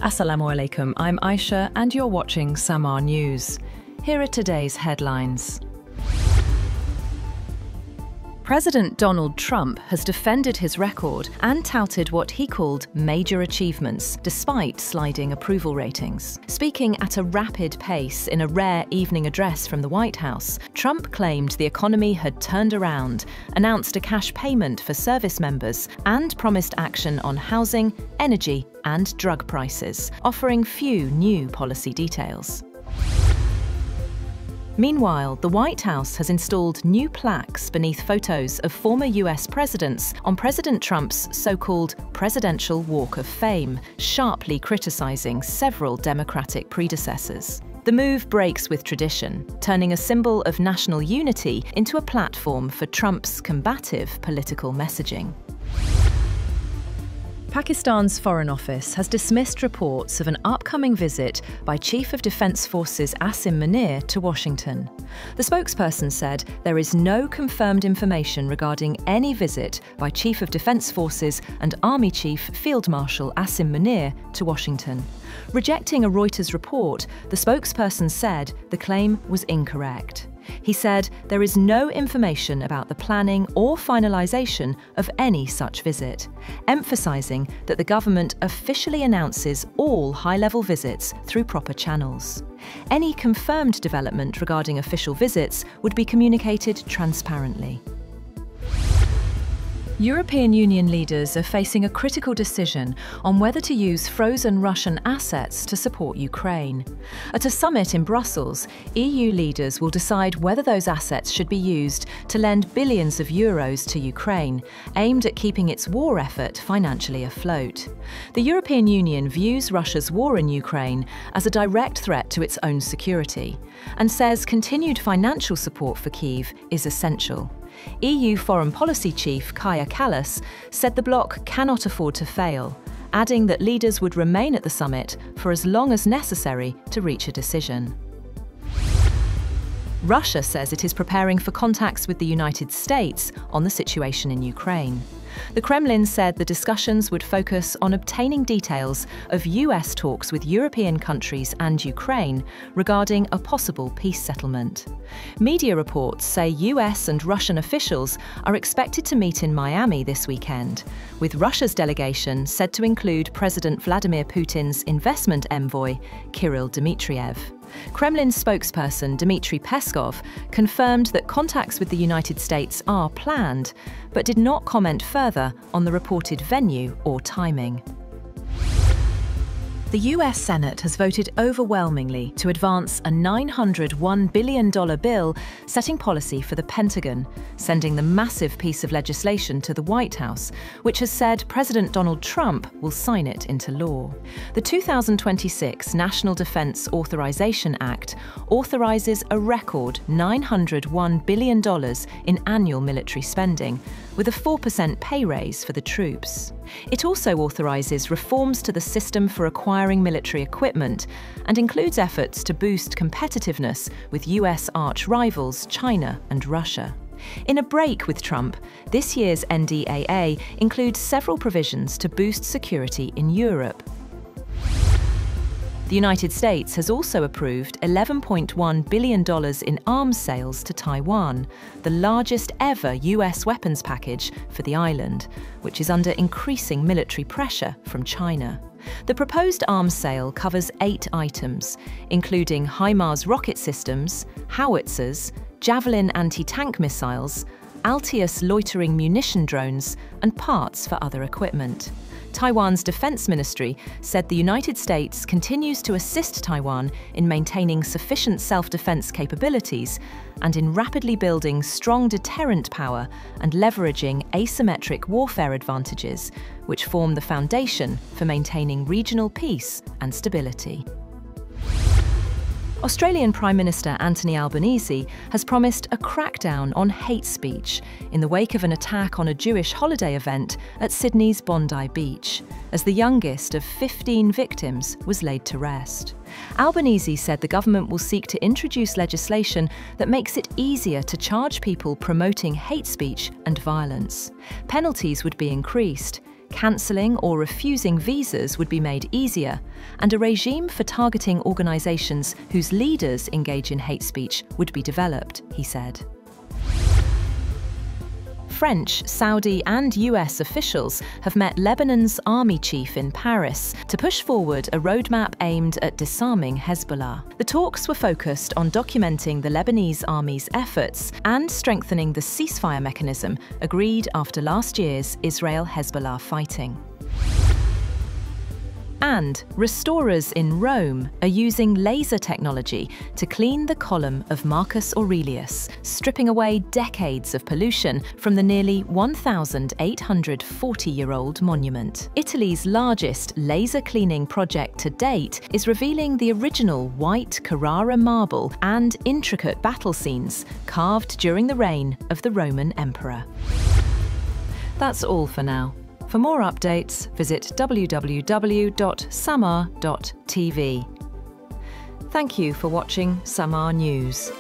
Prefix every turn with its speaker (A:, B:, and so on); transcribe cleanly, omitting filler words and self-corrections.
A: Assalamu alaikum, I'm Aisha and you're watching Samaa News. Here are today's headlines. President Donald Trump has defended his record and touted what he called major achievements, despite sliding approval ratings. Speaking at a rapid pace in a rare evening address from the White House, Trump claimed the economy had turned around, announced a cash payment for service members, and promised action on housing, energy, and drug prices, offering few new policy details. Meanwhile, the White House has installed new plaques beneath photos of former US presidents on President Trump's so-called Presidential Walk of Fame, sharply criticizing several Democratic predecessors. The move breaks with tradition, turning a symbol of national unity into a platform for Trump's combative political messaging. Pakistan's Foreign Office has dismissed reports of an upcoming visit by Chief of Defence Forces Asim Munir to Washington. The spokesperson said there is no confirmed information regarding any visit by Chief of Defence Forces and Army Chief Field Marshal Asim Munir to Washington. Rejecting a Reuters report, the spokesperson said the claim was incorrect. He said there is no information about the planning or finalisation of any such visit, emphasising that the government officially announces all high-level visits through proper channels. Any confirmed development regarding official visits would be communicated transparently. European Union leaders are facing a critical decision on whether to use frozen Russian assets to support Ukraine. At a summit in Brussels, EU leaders will decide whether those assets should be used to lend billions of euros to Ukraine, aimed at keeping its war effort financially afloat. The European Union views Russia's war in Ukraine as a direct threat to its own security, and says continued financial support for Kyiv is essential. EU Foreign Policy Chief Kaja Kallas said the bloc cannot afford to fail, adding that leaders would remain at the summit for as long as necessary to reach a decision. Russia says it is preparing for contacts with the United States on the situation in Ukraine. The Kremlin said the discussions would focus on obtaining details of US talks with European countries and Ukraine regarding a possible peace settlement. Media reports say US and Russian officials are expected to meet in Miami this weekend, with Russia's delegation said to include President Vladimir Putin's investment envoy, Kirill Dmitriev. Kremlin spokesperson Dmitry Peskov confirmed that contacts with the United States are planned, but did not comment further on the reported venue or timing. The US Senate has voted overwhelmingly to advance a $901 billion bill setting policy for the Pentagon, sending the massive piece of legislation to the White House, which has said President Donald Trump will sign it into law. The 2026 National Defense Authorization Act authorizes a record $901 billion in annual military spending, with a 4% pay raise for the troops. It also authorizes reforms to the system for acquiring military equipment and includes efforts to boost competitiveness with US arch rivals China and Russia. In a break with Trump, this year's NDAA includes several provisions to boost security in Europe. The United States has also approved $11.1 billion in arms sales to Taiwan, the largest ever US weapons package for the island, which is under increasing military pressure from China. The proposed arms sale covers 8 items, including HIMARS rocket systems, howitzers, Javelin anti-tank missiles, Altius loitering munition drones, and parts for other equipment. Taiwan's Defense Ministry said the United States continues to assist Taiwan in maintaining sufficient self-defense capabilities and in rapidly building strong deterrent power and leveraging asymmetric warfare advantages, which form the foundation for maintaining regional peace and stability. Australian Prime Minister Anthony Albanese has promised a crackdown on hate speech in the wake of an attack on a Jewish holiday event at Sydney's Bondi Beach, as the youngest of 15 victims was laid to rest. Albanese said the government will seek to introduce legislation that makes it easier to charge people promoting hate speech and violence. Penalties would be increased, cancelling or refusing visas would be made easier, and a regime for targeting organisations whose leaders engage in hate speech would be developed, he said. French, Saudi and US officials have met Lebanon's army chief in Paris to push forward a roadmap aimed at disarming Hezbollah. The talks were focused on documenting the Lebanese army's efforts and strengthening the ceasefire mechanism agreed after last year's Israel-Hezbollah fighting. And restorers in Rome are using laser technology to clean the column of Marcus Aurelius, stripping away decades of pollution from the nearly 1,840-year-old monument. Italy's largest laser cleaning project to date is revealing the original white Carrara marble and intricate battle scenes carved during the reign of the Roman emperor. That's all for now. For more updates, visit www.samaa.tv. Thank you for watching Samaa News.